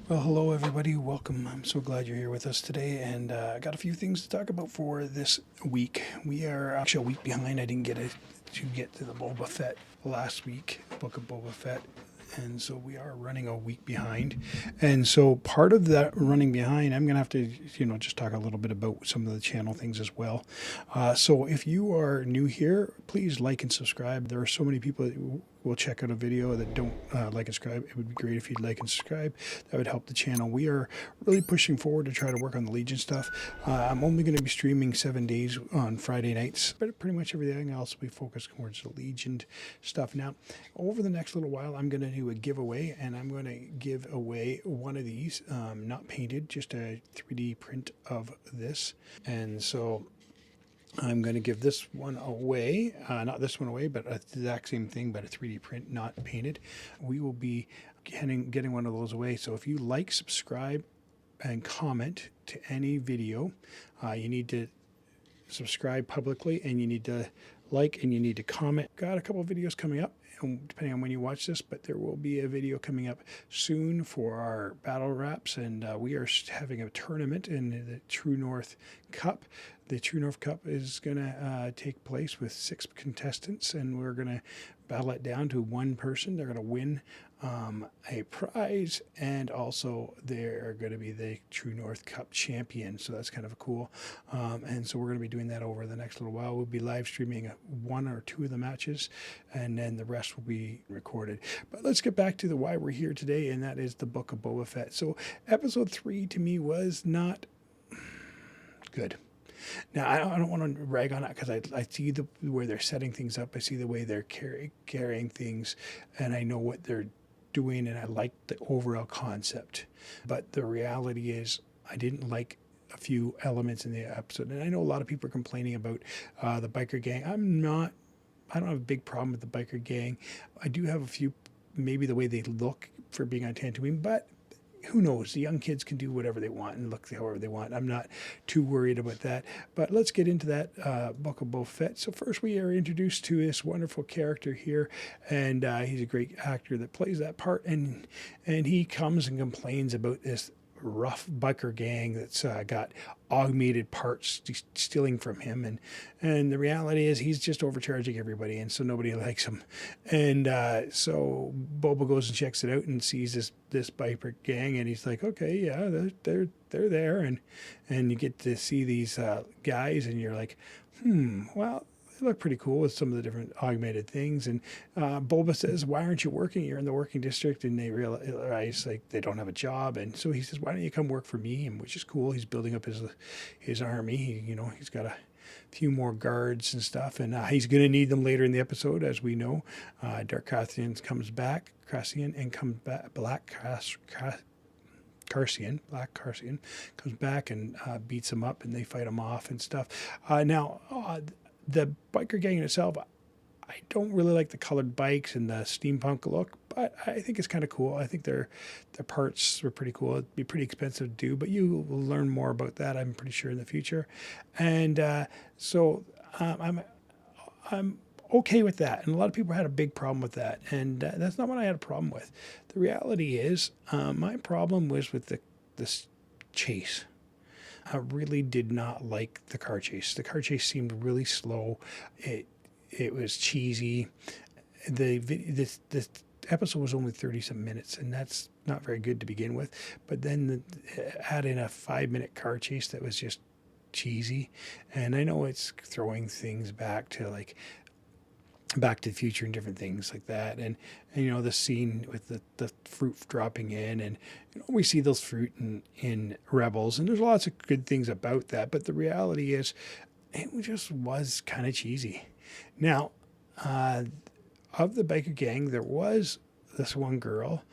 Well, hello everybody. Welcome. I'm so glad you're here with us today, and I got a few things to talk about for this week. We are actually a week behind. I didn't get to the Boba Fett last week, Book of Boba Fett, and so we are running a week behind. And so part of that running behind, I'm gonna have to, just talk a little bit about some of the channel things as well. So if you are new here, please like and subscribe. There are so many people that will check out a video that don't like and subscribe. It would be great if you'd like and subscribe. That would help the channel. We are really pushing forward to try to work on the Legion stuff. I'm only going to be streaming 7 days on Friday nights, but pretty much everything else will be focused towards the Legion stuff. Now, over the next little while, I'm going to do a giveaway, and I'm going to give away one of these, not painted, just a 3D print of this. And so I'm going to give this one away, not this one away, but the exact same thing, but a 3D print, not painted. We will be getting one of those away. So if you like, subscribe, and comment to any video, you need to subscribe publicly, and you need to like, and you need to comment. Got a couple of videos coming up, depending on when you watch this, but there will be a video coming up soon for our battle wraps, and we are having a tournament in the True North Cup. The True North Cup is going to take place with 6 contestants, and we're going to battle it down to one person. They're going to win a prize, and also they're going to be the True North Cup champion. So that's kind of cool. And so we're going to be doing that over the next little while. We'll be live streaming 1 or 2 of the matches, and then the rest will be recorded. But let's get back to the why we're here today, and that is the Book of Boba Fett. So episode 3 to me was not good. Now, I don't want to rag on it because I see where they're setting things up. I see the way they're carrying things, and I know what they're doing, and I like the overall concept. But the reality is, I didn't like a few elements in the episode. And I know a lot of people are complaining about the biker gang. I don't have a big problem with the biker gang. I do have a few, maybe the way they look for being on Tatooine, but who knows? The young kids can do whatever they want and look however they want. I'm not too worried about that. But let's get into that Book of Boba Fett. So first we are introduced to this wonderful character here, and he's a great actor that plays that part. And he comes and complains about this rough biker gang that's got augmented parts stealing from him, and the reality is he's just overcharging everybody, and so nobody likes him. And so Boba goes and checks it out and sees this biker gang, and he's like, okay, yeah, they're there, and you get to see these guys, and you're like, well, they look pretty cool with some of the different augmented things. And Boba says, why aren't you working? You're in the working district. And they realize like they don't have a job. And so he says, why don't you come work for me? And which is cool. He's building up his army. He's got a few more guards and stuff. And he's going to need them later in the episode, as we know. Dark Cassian comes back. Black Cassian comes back and beats him up, and they fight him off and stuff. Now, the biker gang in itself, I don't really like the colored bikes and the steampunk look, but I think it's kind of cool. I think their parts were pretty cool. It'd be pretty expensive to do, but you will learn more about that, I'm pretty sure, in the future. And so I'm okay with that. And a lot of people had a big problem with that, and that's not what I had a problem with. The reality is, my problem was with this chase. I really did not like the car chase. The car chase seemed really slow. It was cheesy. This episode was only 30-some minutes, and that's not very good to begin with. But then add in a 5-minute car chase that was just cheesy. And I know it's throwing things back to Back to the Future and different things like that, and the scene with the fruit dropping in, and we see those fruit in Rebels, and there's lots of good things about that, but the reality is it just was kind of cheesy. Now, of the biker gang, there was this one girl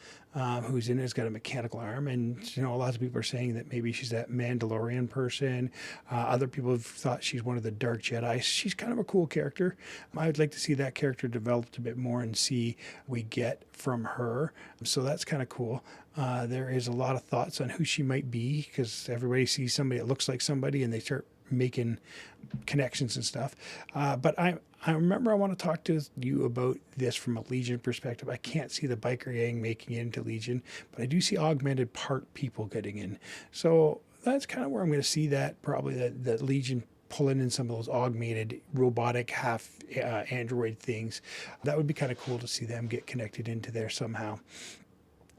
who's in it, has got a mechanical arm, and lots of people are saying that maybe she's that Mandalorian person. Other people have thought she's one of the Dark Jedi. She's kind of a cool character. I would like to see that character developed a bit more and see what we get from her. So that's kind of cool. There is a lot of thoughts on who she might be, because everybody sees somebody that looks like somebody and they start making connections and stuff. But I remember I want to talk to you about this from a Legion perspective. I can't see the biker gang making it into Legion, but I do see augmented part people getting in. So that's kind of where I'm going to see that, probably that Legion pulling in some of those augmented robotic half android things. That would be kind of cool to see them get connected into there somehow.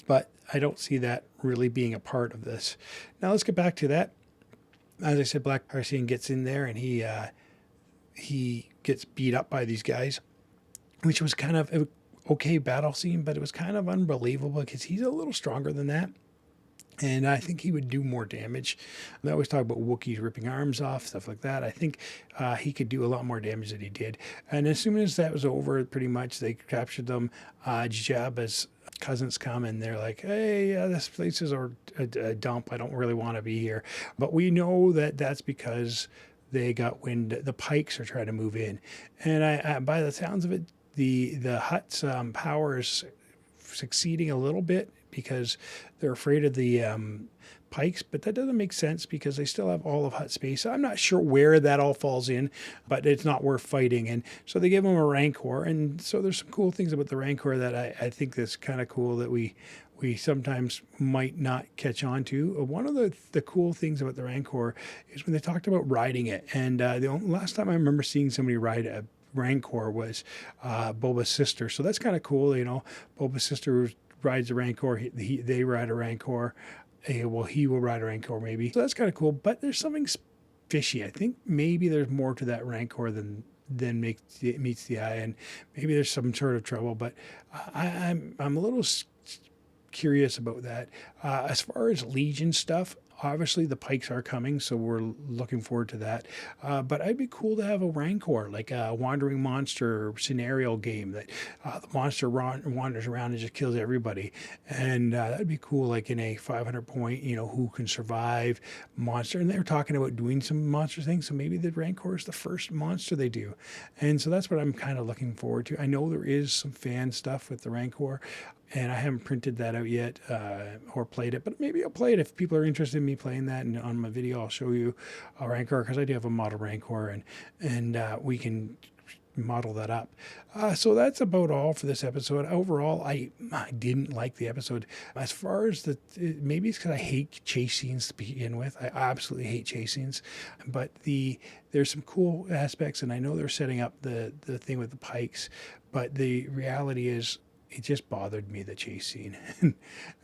But I don't see that really being a part of this. Now let's get back to that. As I said, Black Arcene gets in there and he gets beat up by these guys, which was kind of an okay battle scene, but it was kind of unbelievable because he's a little stronger than that. And I think he would do more damage. They always talk about Wookiees ripping arms off, stuff like that. I think he could do a lot more damage than he did. And as soon as that was over, pretty much they captured them. Jabba's cousins come and they're like, hey, this place is a dump. I don't really want to be here. But we know that that's because they got wind. The Pikes are trying to move in. And I by the sounds of it, the Hutt's power is succeeding a little bit because they're afraid of the Pikes, but that doesn't make sense because they still have all of Hutt space. I'm not sure where that all falls in, but it's not worth fighting. And so they give them a Rancor, and so there's some cool things about the Rancor that I think that's kind of cool that we sometimes might not catch on to. One of the cool things about the Rancor is when they talked about riding it, and the last time I remember seeing somebody ride a Rancor was Boba's sister. So that's kind of cool, you know. Boba's sister rides a Rancor. They ride a Rancor. Well, he will ride a Rancor maybe. So that's kind of cool. But there's something fishy. I think maybe there's more to that Rancor than meets the eye, and maybe there's some sort of trouble. But I'm a little curious about that. As far as Legion stuff, obviously the Pikes are coming, so we're looking forward to that. But it'd be cool to have a Rancor, like a wandering monster scenario game that the monster wanders around and just kills everybody. And that'd be cool, like in a 500 point, you know, who can survive monster. And they were talking about doing some monster things, so maybe the Rancor is the first monster they do. And so that's what I'm kind of looking forward to. I know there is some fan stuff with the Rancor, and I haven't printed that out yet or played it, but maybe I'll play it if people are interested in me playing that. And on my video, I'll show you a Rancor because I do have a model Rancor, and we can model that up. So that's about all for this episode. Overall, I didn't like the episode. As far as maybe it's because I hate chase scenes to begin with. I absolutely hate chase scenes, but there's some cool aspects, and I know they're setting up the thing with the Pikes, but the reality is, it just bothered me, the chase scene,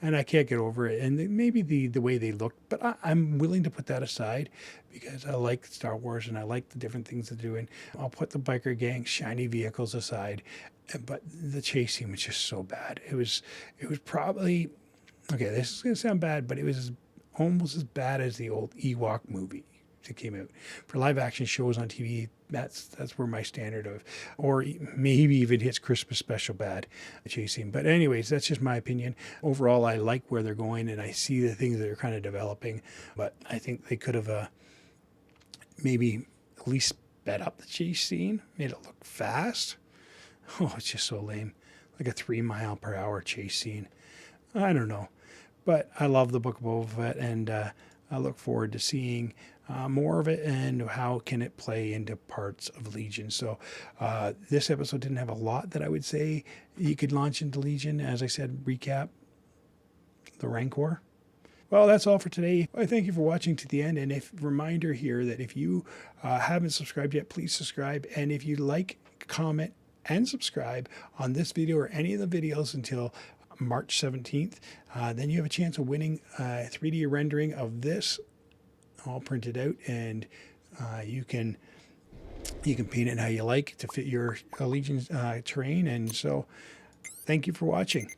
and I can't get over it. And maybe the way they looked, but I'm willing to put that aside because I like Star Wars and I like the different things they're doing. I'll put the biker gang shiny vehicles aside, but the chase scene was just so bad. It was probably, okay, this is going to sound bad, but it was almost as bad as the old Ewok movie that came out. For live action shows on TV, that's where my standard of, or maybe even hits Christmas special bad, chasing. But anyways, that's just my opinion. Overall, I like where they're going, and I see the things that are kind of developing. But I think they could have maybe at least sped up the chase scene, made it look fast. Oh, it's just so lame, like a 3 mile per hour chase scene. I don't know, but I love the Book of Boba Fett, and I look forward to seeing more of it and how can it play into parts of Legion. So this episode didn't have a lot that I would say you could launch into Legion. As I said, recap the Rancor. Well, that's all for today. I thank you for watching to the end. And reminder here that if you haven't subscribed yet, please subscribe. And if you like, comment, and subscribe on this video or any of the videos until March 17th, then you have a chance of winning a 3D rendering of this all printed out, and you can paint it how you like to fit your Legion terrain. And so thank you for watching.